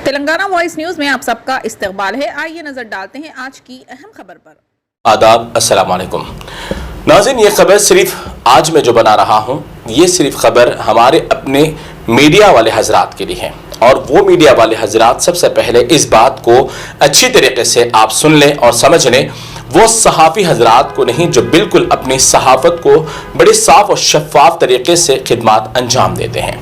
Telangana voice news में आप सबका इस्तकबाल है। आइए नजर डालते हैं आज की अहम खबर पर। आदाब, अस्सलाम वालेकुम नाज़रीन, ये खबर सिर्फ आज मैं जो बना रहा हूँ, ये सिर्फ खबर हमारे अपने मीडिया वाले हजरात के लिए है। और वो मीडिया वाले हजरात सबसे पहले इस बात को अच्छी तरीके से आप सुन लें और समझ लें, वो सहाफ़ी हजरात को नहीं जो बिल्कुल अपनी सहाफ़त को बड़े साफ और शफाफ तरीके से खिदमत अंजाम देते हैं।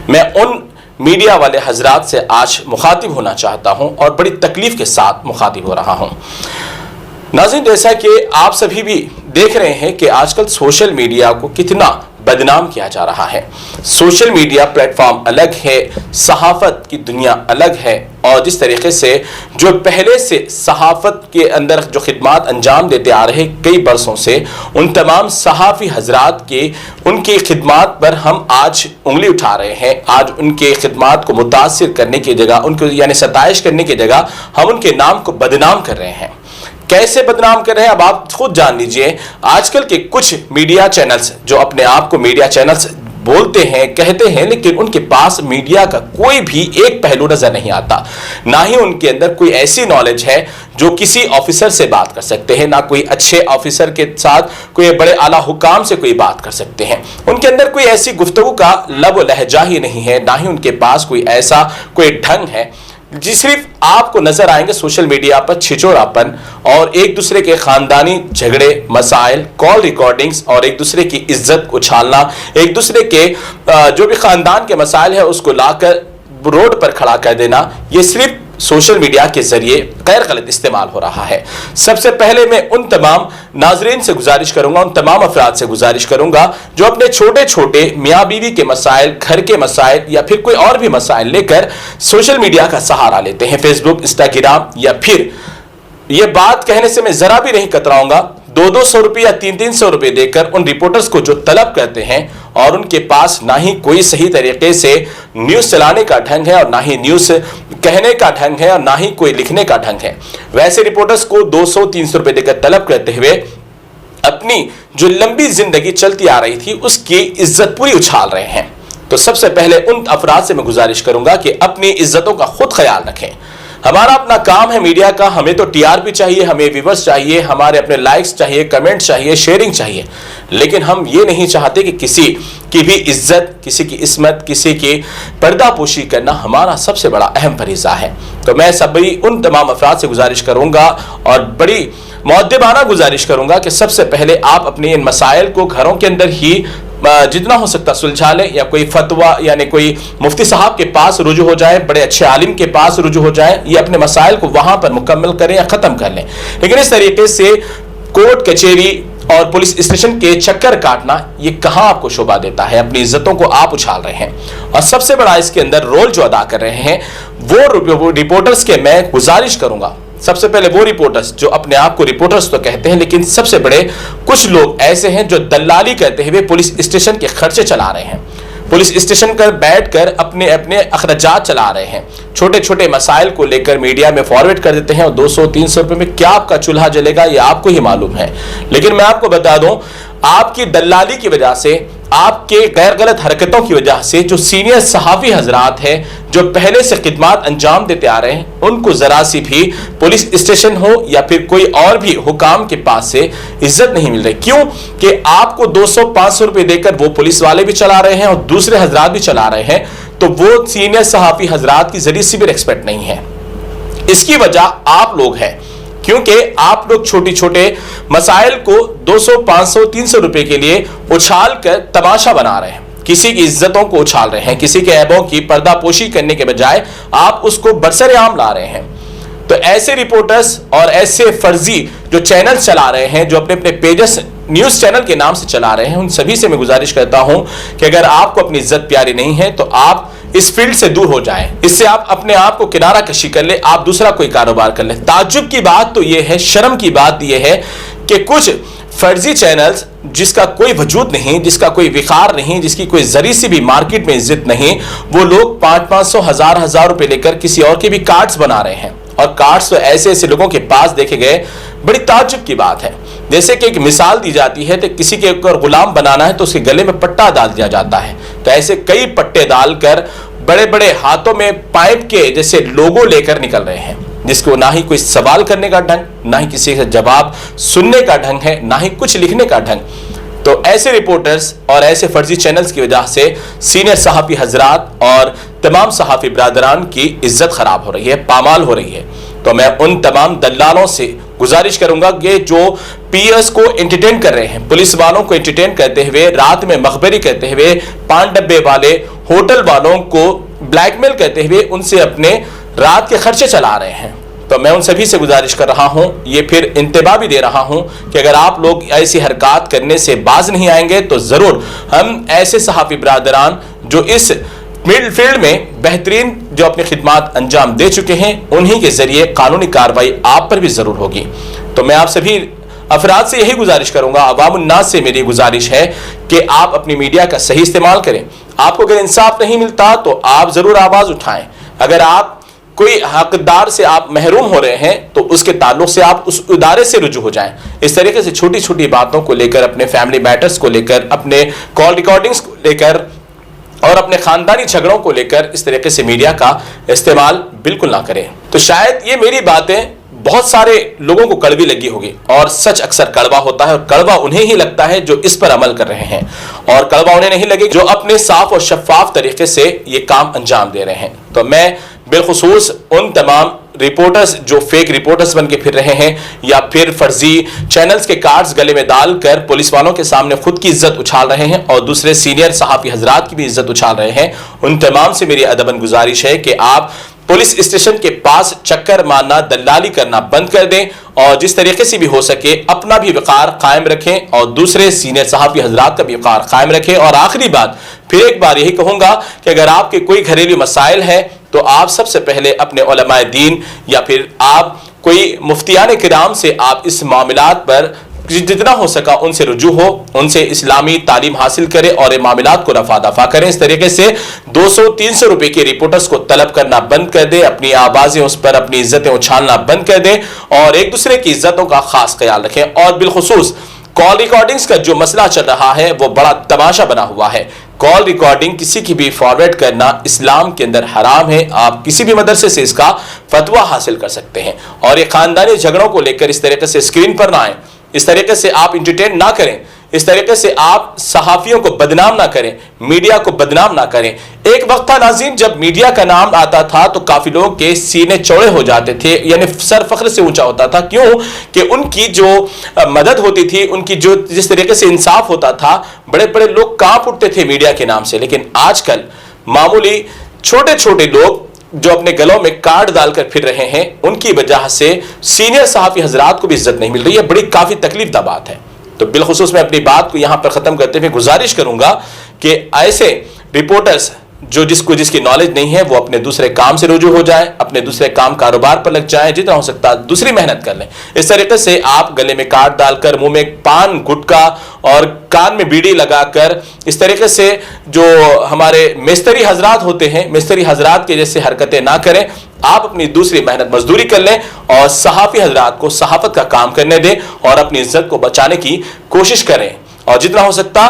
मैं उन मीडिया वाले हजरात से आज मुखातिब होना चाहता हूं और बड़ी तकलीफ के साथ मुखातिब हो रहा हूं। नाज़रीन, जैसा कि आप सभी भी देख रहे हैं कि आजकल सोशल मीडिया को कितना बदनाम किया जा रहा है। सोशल मीडिया प्लेटफॉर्म अलग है, सहाफ़त की दुनिया अलग है, और जिस तरीके से जो पहले से सहाफ़त के अंदर जो खिदमत अंजाम देते आ रहे कई बरसों से, उन तमाम सहाफ़ी हजरात के उनकी खिदमत पर हम आज उंगली उठा रहे हैं। आज उनके खिदमत को मुतासिर करने की जगह, उनको यानी सताइश करने की जगह हम उनके नाम को बदनाम कर रहे हैं। कैसे बदनाम कर रहे हैं अब आप खुद जान लीजिए। आजकल के कुछ मीडिया चैनल्स जो अपने आप को मीडिया चैनल्स बोलते हैं, कहते हैं, लेकिन उनके पास मीडिया का कोई भी एक पहलू नजर नहीं आता। ना ही उनके अंदर कोई ऐसी नॉलेज है जो किसी ऑफिसर से बात कर सकते हैं, ना कोई अच्छे ऑफिसर के साथ कोई बड़े आला हुकाम से कोई बात कर सकते हैं। उनके अंदर कोई ऐसी गुफ्तगू का लब व लहजा ही नहीं है, ना ही उनके पास कोई ऐसा कोई ढंग है। जी सिर्फ आपको नजर आएंगे सोशल मीडिया पर छिचोरापन और एक दूसरे के खानदानी झगड़े, मसाइल, कॉल रिकॉर्डिंग्स और एक दूसरे की इज्जत उछालना, एक दूसरे के जो भी खानदान के मसाइल है उसको लाकर रोड पर खड़ा कर देना। ये सिर्फ सोशल मीडिया के जरिए गैर गलत इस्तेमाल हो रहा है। सबसे पहले मैं उन तमाम नाजरीन से गुजारिश करूंगा, उन तमाम अफराद से गुजारिश करूंगा जो अपने छोटे छोटे मियाँ बीवी के मसाइल, घर के मसाइल या फिर कोई और भी मसाइल लेकर सोशल मीडिया का सहारा लेते हैं, फेसबुक, इंस्टाग्राम, या फिर ये बात कहने से मैं जरा भी नहीं कतराऊंगा, 200 रुपये या 300 रुपये देकर उन रिपोर्टर्स को जो तलब करते हैं, और उनके पास ना ही कोई सही तरीके से न्यूज़ चलाने का ढंग है और ना ही न्यूज़ कहने का ढंग है और ना ही कोई लिखने का ढंग है। वैसे रिपोर्टर्स को 200-300 रुपये देकर तलब करते हुए अपनी जो लंबी जिंदगी चलती आ रही थी उसकी इज्जत पूरी उछाल रहे हैं। तो सबसे पहले उन अफराद से मैं गुजारिश करूंगा कि अपनी इज्जतों का खुद ख्याल रखें। हमारा अपना काम है मीडिया का, हमें तो टीआरपी चाहिए, हमें व्यूअर्स चाहिए, हमारे अपने लाइक्स चाहिए, कमेंट चाहिए, शेयरिंग चाहिए, लेकिन हम ये नहीं चाहते कि किसी की भी इज्जत, किसी की इस्मत, किसी की पर्दापोशी करना हमारा सबसे बड़ा अहम फरीज़ा है। तो मैं सभी उन तमाम अफराद से गुजारिश करूंगा और बड़ी मुअद्दिबाना गुजारिश करूंगा कि सबसे पहले आप अपने इन मसाइल को घरों के अंदर ही जितना हो सकता सुलझा लें, या कोई फतवा यानी कोई मुफ्ती साहब के पास रुजू हो जाए, बड़े अच्छे आलिम के पास रुजू हो जाए, ये अपने मसाइल को वहां पर मुकम्मल करें या ख़त्म कर लें। लेकिन इस तरीके से कोर्ट कचहरी और पुलिस स्टेशन के चक्कर काटना ये कहां आपको शोभा देता है। अपनी इज्जतों को आप उछाल रहे हैं। और सबसे बड़ा इसके अंदर रोल जो अदा कर रहे हैं वो रिपोर्टर्स के मैं गुजारिश करूंगा, सबसे पहले वो रिपोर्टर्स जो अपने आप को रिपोर्टर्स तो कहते हैं, लेकिन सबसे बड़े कुछ लोग ऐसे हैं जो दलाली करते हुए पुलिस स्टेशन के खर्चे चला रहे हैं, पुलिस स्टेशन पर बैठकर अपने अपने अखराजात चला रहे हैं, छोटे छोटे मसाइल को लेकर मीडिया में फॉरवर्ड कर देते हैं और 200-300 रुपये में क्या आपका चूल्हा जलेगा ये आपको ही मालूम है। लेकिन मैं आपको बता दूं, आपकी दलाली की वजह से, आपके गैर गलत हरकतों की वजह से जो सीनियर सहाफ़ी हजरात हैं जो पहले से खिदमत अंजाम देते आ रहे हैं, उनको जरा सी भी पुलिस स्टेशन हो या फिर कोई और भी हुकाम के पास से इज्जत नहीं मिल रही। क्यों कि आपको 200-500 रुपये देकर वो पुलिस वाले भी चला रहे हैं और दूसरे हजरात भी चला रहे हैं, तो वो सीनियर सहाफ़ी हजरात की जरी सी भी रिस्पेक्ट नहीं है। इसकी वजह आप लोग हैं, क्योंकि आप लोग छोटे छोटे मसाइल को 200-500-300 रुपए के लिए उछाल कर तमाशा बना रहे हैं, किसी की इज्जतों को उछाल रहे हैं, किसी के ऐबों की पर्दापोशी करने के बजाय आप उसको बरसरे आम ला रहे हैं। तो ऐसे रिपोर्टर्स और ऐसे फर्जी जो चैनल चला रहे हैं, जो अपने अपने पेजेस न्यूज चैनल के नाम से चला रहे हैं, उन सभी से मैं गुजारिश करता हूं कि अगर आपको अपनी इज्जत प्यारी नहीं है तो आप इस फील्ड से दूर हो जाएं, इससे आप अपने आप को किनारा कशी कर ले, आप दूसरा कोई कारोबार कर ले। ताज्जुब की बात तो यह है, शर्म की बात यह है कि कुछ फर्जी चैनल्स जिसका कोई वजूद नहीं, जिसका कोई विकार नहीं, जिसकी कोई जरी सी भी मार्केट में इज्जत नहीं, वो लोग 500-500, 1000-1000 रुपए लेकर किसी और के भी कार्ड्स बना रहे हैं। और कार्ड्स तो ऐसे ऐसे लोगों के पास देखे गए, बड़ी ताज्जुब की बात है। जैसे कि एक मिसाल दी जाती है, तो किसी के ऊपर गुलाम बनाना है तो उसके गले में पट्टा डाल दिया जाता है, तो ऐसे कई पट्टे डालकर बड़े बड़े हाथों में पाइप के जैसे लोगो लेकर निकल रहे हैं, जिसको ना ही कोई सवाल करने का ढंग, ना ही किसी से जवाब सुनने का ढंग है, ना ही कुछ लिखने का ढंग। तो ऐसे रिपोर्टर्स और ऐसे फर्जी चैनल्स की वजह से सीनियर सहाफ़ी हजरात और तमाम सहाफ़ी ब्रादरान की इज्जत खराब हो रही है, पामाल हो रही है। तो मैं उन तमाम दलालों से गुजारिश करूंगा कि जो पीएस को एंटरटेन कर रहे हैं, पुलिस वालों को एंटरटेन करते हुए, रात में मखबरी करते हुए, पान डब्बे वाले होटल वालों को ब्लैकमेल करते हुए उनसे अपने रात के खर्चे चला रहे हैं, तो मैं उन सभी से गुजारिश कर रहा हूं, ये फिर इंतबाह भी दे रहा हूं कि अगर आप लोग ऐसी हरकत करने से बाज नहीं आएंगे तो जरूर हम ऐसे सहाफ़ी ब्रादरान जो इस फील्ड में बेहतरीन जो अपनी खिदमात अंजाम दे चुके हैं, उन्हीं के जरिए कानूनी कार्रवाई आप पर भी जरूर होगी। तो मैं आप सभी अफराद से यही गुजारिश करूंगा, अवामुन्नास से मेरी गुजारिश है कि आप अपनी मीडिया का सही इस्तेमाल करें। आपको अगर इंसाफ नहीं मिलता तो आप जरूर आवाज उठाएं। अगर आप कोई हकदार से आप महरूम हो रहे हैं तो उसके ताल्लुक से आप उस इदारे से रुजू हो जाएं। इस तरीके से छोटी छोटी बातों को लेकर, अपने फैमिली मैटर्स को लेकर, अपने कॉल रिकॉर्डिंग्स को लेकर और अपने खानदानी झगड़ों को लेकर इस तरीके से मीडिया का इस्तेमाल बिल्कुल ना करें। तो शायद ये मेरी बातें बहुत सारे लोगों को कड़वी लगी होगी, और सच अक्सर कड़वा होता है, और कड़वा उन्हें ही लगता है जो इस पर अमल कर रहे हैं, और कड़वा उन्हें नहीं लगे जो अपने साफ और शफाफ तरीके से ये काम अंजाम दे रहे हैं। तो मैं बिलखुसूस उन तमाम रिपोर्टर्स जो फेक रिपोर्टर्स बन के फिर रहे हैं, या फिर फर्जी चैनल्स के कार्ड्स गले में डालकर पुलिस वालों के सामने खुद की इज्जत उछाल रहे हैं और दूसरे सीनियर सहाफ़ी हजरात की भी इज्जत उछाल रहे हैं, उन तमाम से मेरी अदबन गुजारिश है कि आप पुलिस स्टेशन के पास चक्कर मारना, दलाली करना बंद कर दें, और जिस तरीके से भी हो सके अपना भी वक़ार कायम रखें और दूसरे सीनियर सहाफ़ी हजरात का भी वक़ार कायम रखें। और आखिरी बात फिर एक बार यही कहूँगा कि अगर आपके कोई घरेलू मसाइल है तो आप सबसे पहले अपने उलमाए दीन या फिर आप कोई मुफ्तियान किराम से आप इस मामलात पर जितना हो सका उनसे रुजू हो, उनसे इस्लामी तालीम हासिल करें और मामलात को रफा दफा करें। इस तरीके से 200-300 रुपए के रिपोर्टर्स को तलब करना बंद कर दें, अपनी आवाजें उस पर, अपनी इज्जतें उछालना बंद कर दें और एक दूसरे की इज्जतों का खास ख्याल रखें। और बिलखुसूस कॉल रिकॉर्डिंग्स का जो मसला चल रहा है वो बड़ा तमाशा बना हुआ है। कॉल रिकॉर्डिंग किसी की भी फॉरवर्ड करना इस्लाम के अंदर हराम है। आप किसी भी मदरसे से इसका फतवा हासिल कर सकते हैं, और ये खानदानी झगड़ों को लेकर इस तरीके से स्क्रीन पर ना आए, इस तरीके से आप इंटरटेन ना करें, इस तरीके से आप सहाफियों को बदनाम ना करें, मीडिया को बदनाम ना करें। एक वक्त था नाज़रीन जब मीडिया का नाम आता था तो काफी लोगों के सीने चौड़े हो जाते थे, यानी सर फख्र से ऊंचा होता था। क्यों? कि उनकी जो मदद होती थी, उनकी जो जिस तरीके से इंसाफ होता था, बड़े बड़े लोग कांप उठते थे मीडिया के नाम से। लेकिन आजकल मामूली छोटे छोटे लोग जो अपने गलों में कार्ड डालकर फिर रहे हैं, उनकी वजह से सीनियर सहाफी हजरात को भी इज्जत नहीं मिल रही है। बड़ी काफी तकलीफदा बात है। तो बिलखुसूस मैं अपनी बात को यहां पर खत्म करते हुए गुजारिश करूंगा कि ऐसे रिपोर्टर्स जो जिसकी नॉलेज नहीं है वो अपने दूसरे काम से रुजू हो जाए, अपने दूसरे काम कारोबार पर लग जाए, जितना हो सकता है दूसरी मेहनत कर लें। इस तरीके से आप गले में कार्ड डालकर, मुंह में पान गुटखा और कान में बीड़ी लगाकर, इस तरीके से जो हमारे मिस्त्री हजरात होते हैं, मिस्त्री हजरात के जैसे हरकतें ना करें। आप अपनी दूसरी मेहनत मजदूरी कर लें और सहाफी हजरात को सहाफत का काम करने दें और अपनी इज्जत को बचाने की कोशिश करें, और जितना हो सकता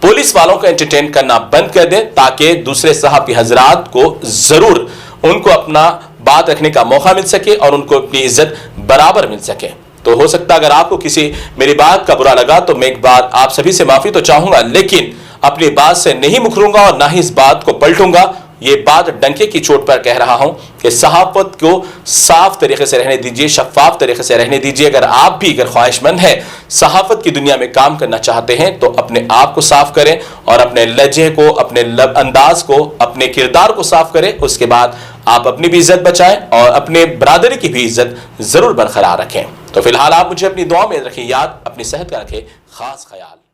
पुलिस वालों को एंटरटेन करना बंद कर दें, ताकि दूसरे सहाफी हजरात को जरूर उनको अपना बात रखने का मौका मिल सके और उनको अपनी इज्जत बराबर मिल सके। तो हो सकता अगर आपको किसी मेरी बात का बुरा लगा तो मैं एक बार आप सभी से माफी तो चाहूंगा, लेकिन अपनी बात से नहीं मुकरूंगा और ना ही इस बात को पलटूंगा। ये बात डंके की चोट पर कह रहा हूं कि सहाफत को साफ तरीके से रहने दीजिए, शफाफ तरीके से रहने दीजिए। अगर आप भी ख्वाहिशमंद है, सहाफत की दुनिया में काम करना चाहते हैं, तो अपने आप को साफ करें और अपने लहजे को, अपने अंदाज को, अपने किरदार को साफ करें। उसके बाद आप अपनी भी इज्जत बचाएं और अपने बरादरी की भी इज्जत जरूर बरकरार रखें। तो फिलहाल आप मुझे अपनी दुआ में रखें याद, अपनी सेहत का रखें खास ख्याल।